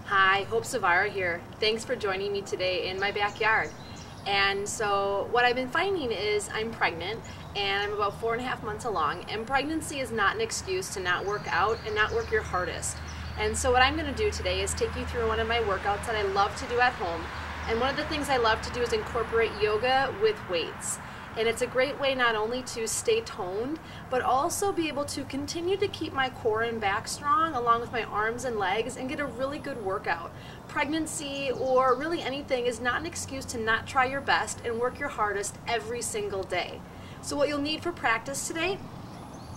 Hi, Hope Zvara here. Thanks for joining me today in my backyard. And so what I've been finding is I'm pregnant and I'm about 4.5 months along, and pregnancy is not an excuse to not work out and not work your hardest. And so what I'm going to do today is take you through one of my workouts that I love to do at home. And one of the things I love to do is incorporate yoga with weights. And it's a great way not only to stay toned, but also be able to continue to keep my core and back strong along with my arms and legs and get a really good workout. Pregnancy or really anything is not an excuse to not try your best and work your hardest every single day. So what you'll need for practice today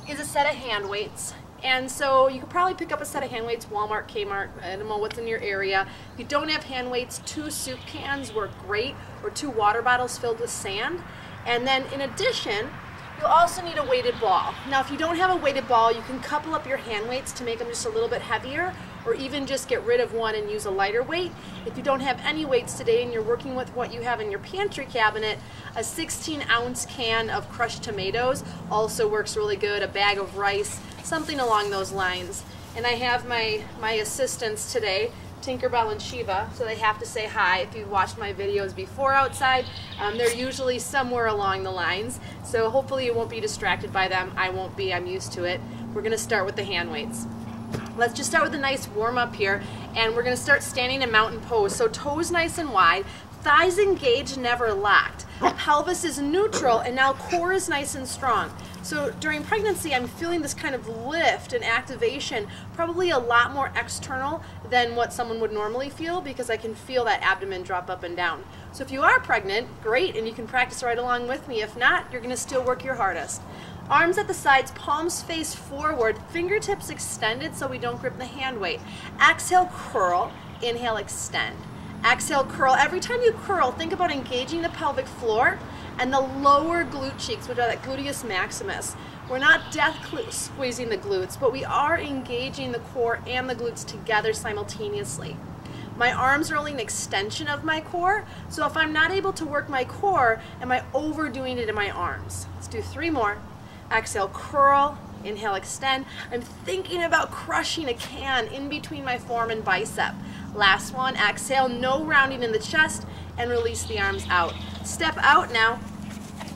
is a set of hand weights. And so you could probably pick up a set of hand weights, Walmart, Kmart, I don't know what's in your area. If you don't have hand weights, 2 soup cans work great, or 2 water bottles filled with sand. And then in addition, you'll also need a weighted ball. Now if you don't have a weighted ball, you can couple up your hand weights to make them just a little bit heavier, or even just get rid of one and use a lighter weight. If you don't have any weights today and you're working with what you have in your pantry cabinet, a 16-ounce can of crushed tomatoes also works really good, a bag of rice, something along those lines. And I have my assistants today, Tinkerbell and Shiva, so they have to say hi. If you've watched my videos before outside, they're usually somewhere along the lines, so hopefully you won't be distracted by them. I won't be, I'm used to it. We're going to start with the hand weights. Let's just start with a nice warm up here, and we're going to start standing in mountain pose. So toes nice and wide, thighs engaged, never locked. Pelvis is neutral, and now core is nice and strong. So during pregnancy, I'm feeling this kind of lift and activation, probably a lot more external than what someone would normally feel, because I can feel that abdomen drop up and down. So if you are pregnant, great, and you can practice right along with me. If not, you're going to still work your hardest. Arms at the sides, palms face forward, fingertips extended so we don't grip the hand weight. Exhale, curl. Inhale, extend. Exhale, curl. Every time you curl, think about engaging the pelvic floor and the lower glute cheeks, which are that gluteus maximus. We're not death squeezing the glutes, but we are engaging the core and the glutes together simultaneously. My arms are only an extension of my core, so if I'm not able to work my core, am I overdoing it in my arms? Let's do 3 more. Exhale, curl. Inhale, extend. I'm thinking about crushing a can in between my forearm and bicep. Last one, exhale, no rounding in the chest, and release the arms out. Step out now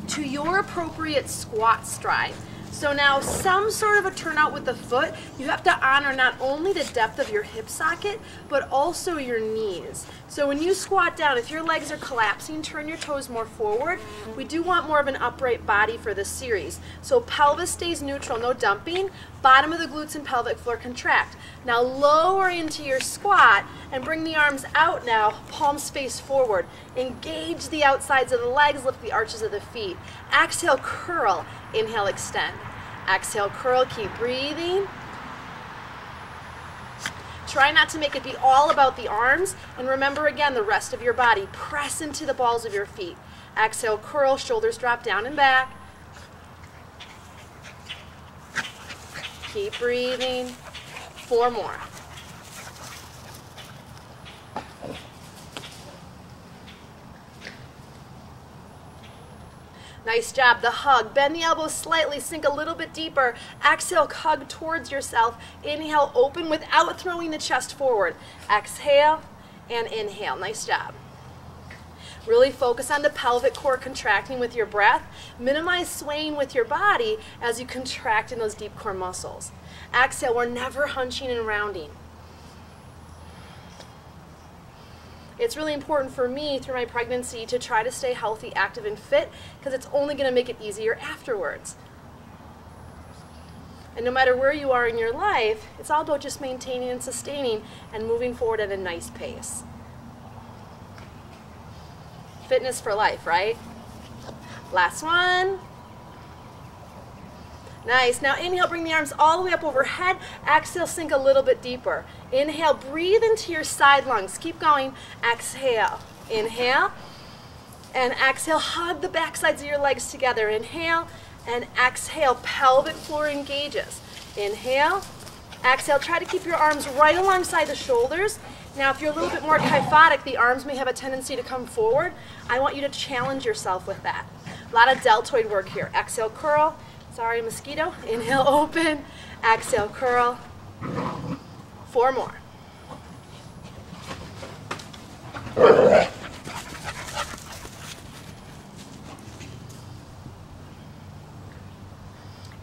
to your appropriate squat stride. So now some sort of a turnout with the foot. You have to honor not only the depth of your hip socket, but also your knees. So when you squat down, if your legs are collapsing, turn your toes more forward. We do want more of an upright body for this series. So pelvis stays neutral, no dumping. Bottom of the glutes and pelvic floor contract. Now lower into your squat and bring the arms out now, palms face forward. Engage the outsides of the legs, lift the arches of the feet. Exhale, curl. Inhale, extend. Exhale, curl, keep breathing. Try not to make it be all about the arms, and remember again the rest of your body. Press into the balls of your feet. Exhale, curl, shoulders drop down and back. Keep breathing. 4 more. Nice job. The hug. Bend the elbows slightly. Sink a little bit deeper. Exhale, hug towards yourself. Inhale, open without throwing the chest forward. Exhale and inhale. Nice job. Really focus on the pelvic core contracting with your breath. Minimize swaying with your body as you contract in those deep core muscles. Exhale. We're never hunching and rounding. It's really important for me through my pregnancy to try to stay healthy, active, and fit, because it's only going to make it easier afterwards. And no matter where you are in your life, it's all about just maintaining and sustaining and moving forward at a nice pace. Fitness for life, right? Last one. Nice. Now inhale, bring the arms all the way up overhead. Exhale, sink a little bit deeper. Inhale, breathe into your side lungs. Keep going. Exhale. Inhale. And exhale, hug the back sides of your legs together. Inhale and exhale. Pelvic floor engages. Inhale. Exhale. Try to keep your arms right alongside the shoulders. Now, if you're a little bit more kyphotic, the arms may have a tendency to come forward. I want you to challenge yourself with that. A lot of deltoid work here. Exhale, curl. Sorry, mosquito. Inhale, open. Exhale, curl. 4 more.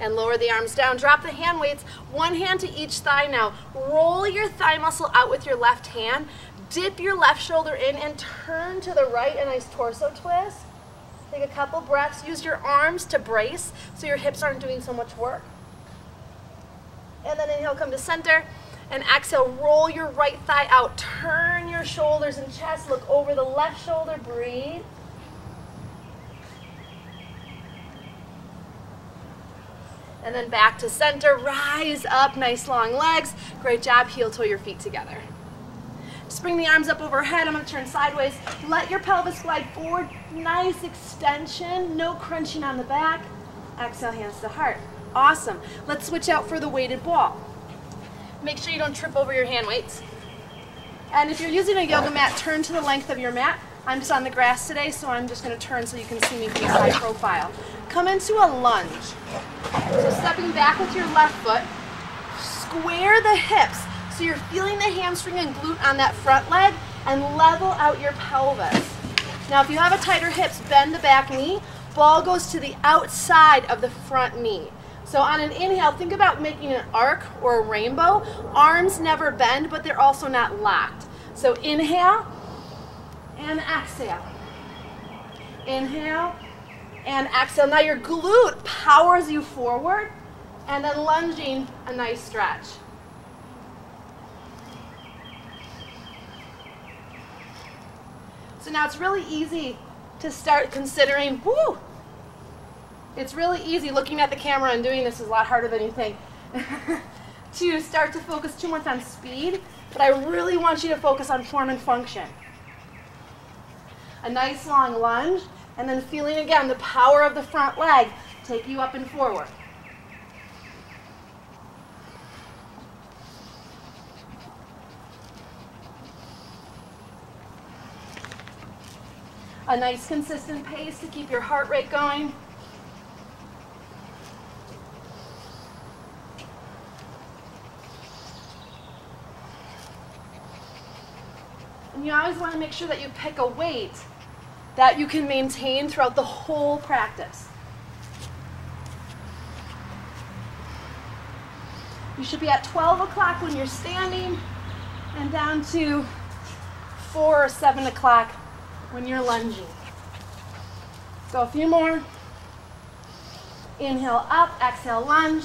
And lower the arms down. Drop the hand weights, one hand to each thigh now. Roll your thigh muscle out with your left hand. Dip your left shoulder in and turn to the right, a nice torso twist. Take a couple breaths. Use your arms to brace so your hips aren't doing so much work. And then inhale, come to center. And exhale, roll your right thigh out. Turn your shoulders and chest. Look over the left shoulder. Breathe. And then back to center. Rise up. Nice long legs. Great job. Heel toe your feet together. Just bring the arms up overhead. I'm going to turn sideways. Let your pelvis glide forward. Nice extension. No crunching on the back. Exhale, hands to the heart. Awesome. Let's switch out for the weighted ball. Make sure you don't trip over your hand weights. And if you're using a yoga mat, turn to the length of your mat. I'm just on the grass today, so I'm just going to turn so you can see me from side profile. Come into a lunge. So stepping back with your left foot, square the hips so you're feeling the hamstring and glute on that front leg, and level out your pelvis. Now if you have a tighter hips, bend the back knee. Ball goes to the outside of the front knee. So on an inhale, think about making an arc or a rainbow. Arms never bend, but they're also not locked. So inhale and exhale. Inhale and exhale. Now your glute powers you forward, and then lunging, a nice stretch. So now it's really easy to start considering, woo! It's really easy looking at the camera and doing this is a lot harder than you think. To start to focus too much on speed, but I really want you to focus on form and function. A nice long lunge, and then feeling again the power of the front leg take you up and forward. A nice consistent pace to keep your heart rate going. And you always want to make sure that you pick a weight that you can maintain throughout the whole practice. You should be at 12 o'clock when you're standing and down to 4 or 7 o'clock when you're lunging. Go a few more. Inhale up, exhale lunge.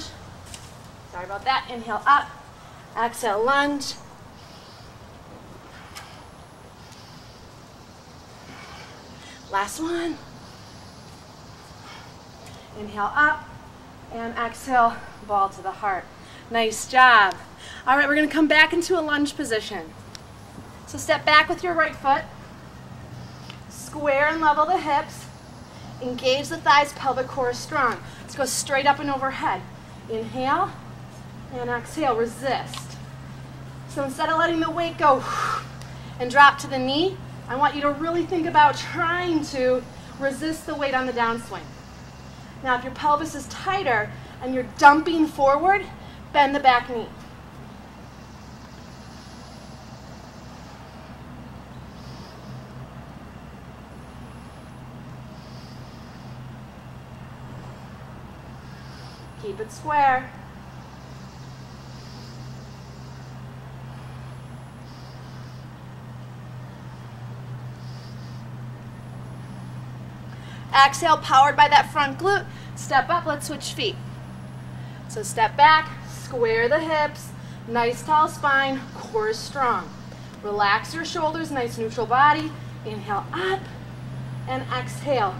Sorry about that. Inhale up, exhale lunge. Last one. Inhale up and exhale, ball to the heart. Nice job. All right, we're going to come back into a lunge position. So step back with your right foot. Square and level the hips. Engage the thighs, pelvic core is strong. Let's go straight up and overhead. Inhale and exhale, resist. So instead of letting the weight go and drop to the knee, I want you to really think about trying to resist the weight on the downswing. Now if your pelvis is tighter and you're dumping forward, bend the back knee. Keep it square. Exhale, powered by that front glute. Step up, let's switch feet. So step back, square the hips, nice tall spine, core is strong. Relax your shoulders, nice neutral body. Inhale up and exhale.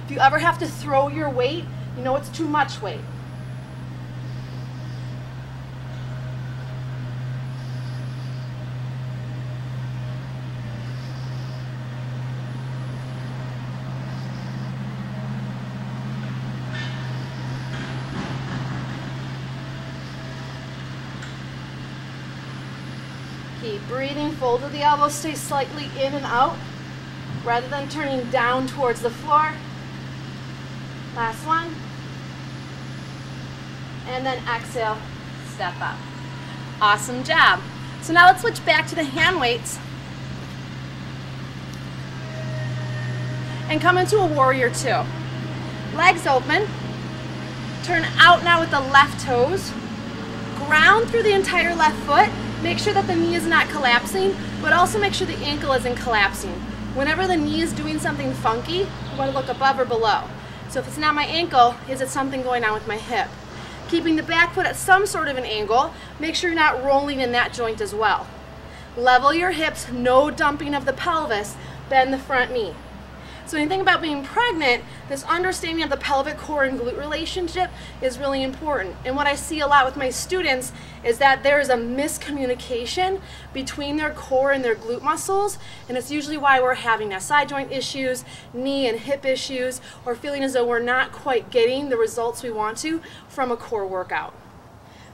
If you ever have to throw your weight, you know it's too much weight. Keep breathing, fold of the elbows, stay slightly in and out rather than turning down towards the floor. Last one. And then exhale, step up. Awesome job. So now let's switch back to the hand weights. and come into a warrior two. Legs open, turn out now with the left toes, ground through the entire left foot, make sure that the knee is not collapsing, but also make sure the ankle isn't collapsing. Whenever the knee is doing something funky, you want to look above or below. So if it's not my ankle, is it something going on with my hip? Keeping the back foot at some sort of an angle, make sure you're not rolling in that joint as well. Level your hips, no dumping of the pelvis, bend the front knee. So when you think about being pregnant, this understanding of the pelvic core and glute relationship is really important. And what I see a lot with my students is that there is a miscommunication between their core and their glute muscles, and it's usually why we're having SI joint issues, knee and hip issues, or feeling as though we're not quite getting the results we want to from a core workout.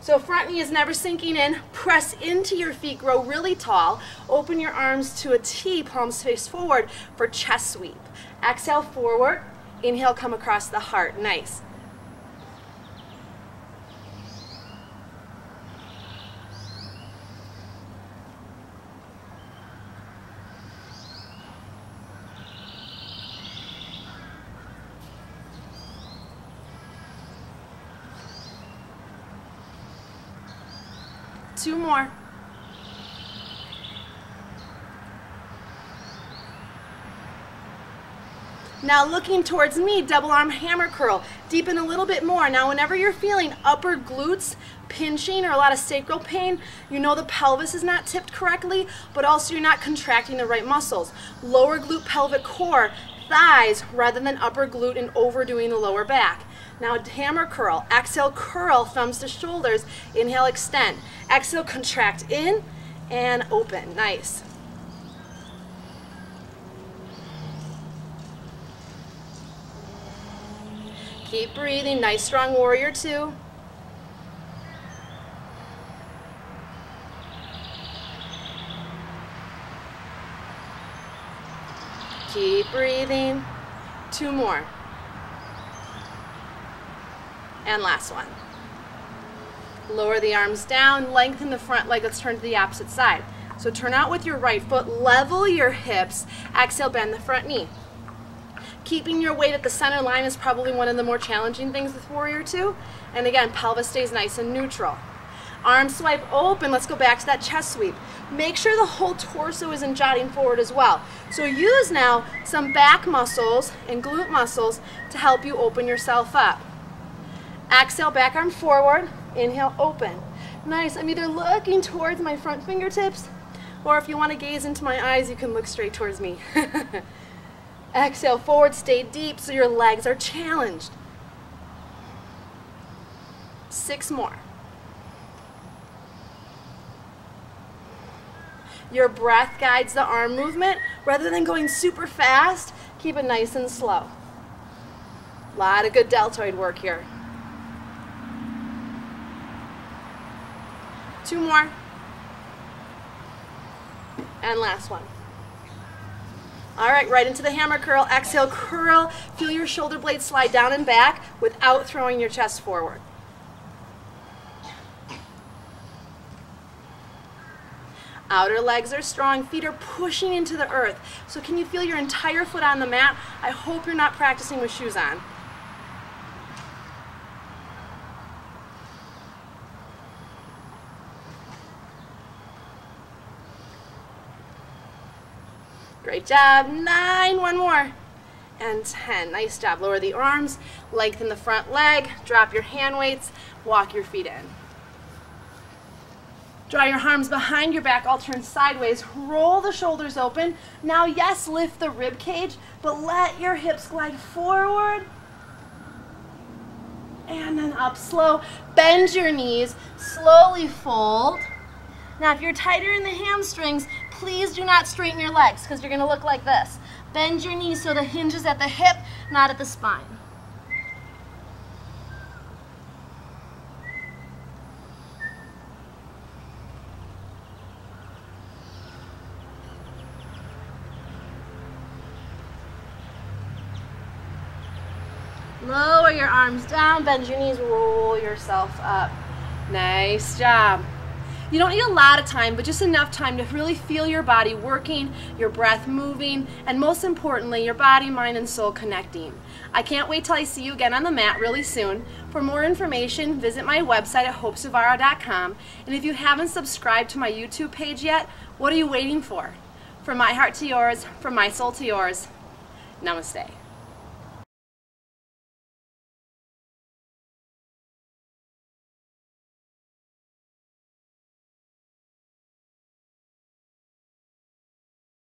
So front knee is never sinking in, press into your feet, grow really tall, open your arms to a T, palms face forward for chest sweep. Exhale forward, inhale, come across the heart, nice. Two more. Now looking towards me, double arm hammer curl. Deepen a little bit more. Now whenever you're feeling upper glutes pinching or a lot of sacral pain, you know the pelvis is not tipped correctly, but also you're not contracting the right muscles. Lower glute, pelvic core, thighs rather than upper glute and overdoing the lower back. Now hammer curl. Exhale, curl, thumbs to shoulders. Inhale, extend. Exhale, contract in and open. Nice. Keep breathing. Nice, strong warrior two. Keep breathing. Two more. And last one. Lower the arms down, lengthen the front leg. Let's turn to the opposite side. So turn out with your right foot, level your hips. Exhale, bend the front knee. Keeping your weight at the center line is probably one of the more challenging things with warrior two. And again, pelvis stays nice and neutral. Arms swipe open. Let's go back to that chest sweep. Make sure the whole torso isn't jutting forward as well. So use now some back muscles and glute muscles to help you open yourself up. Exhale, back arm forward. Inhale, open. Nice. I'm either looking towards my front fingertips, or if you want to gaze into my eyes, you can look straight towards me. Exhale, forward, stay deep so your legs are challenged. 6 more. Your breath guides the arm movement. Rather than going super fast, keep it nice and slow. A lot of good deltoid work here. 2 more. And last one. All right, right into the hammer curl. Exhale, curl. Feel your shoulder blades slide down and back without throwing your chest forward. Outer legs are strong. Feet are pushing into the earth. So can you feel your entire foot on the mat? I hope you're not practicing with shoes on. Great job. 9, one more. And 10. Nice job. Lower the arms, lengthen the front leg, drop your hand weights, walk your feet in. Draw your arms behind your back, all turn sideways, roll the shoulders open. Now, yes, lift the rib cage, but let your hips glide forward and then up slow. Bend your knees, slowly fold. Now, if you're tighter in the hamstrings, please do not straighten your legs because you're going to look like this. Bend your knees so the hinge is at the hip, not at the spine. Lower your arms down, bend your knees, roll yourself up. Nice job. You don't need a lot of time, but just enough time to really feel your body working, your breath moving, and most importantly, your body, mind, and soul connecting. I can't wait till I see you again on the mat really soon. For more information, visit my website at hopezvara.com. And if you haven't subscribed to my YouTube page yet, what are you waiting for? From my heart to yours, from my soul to yours, namaste.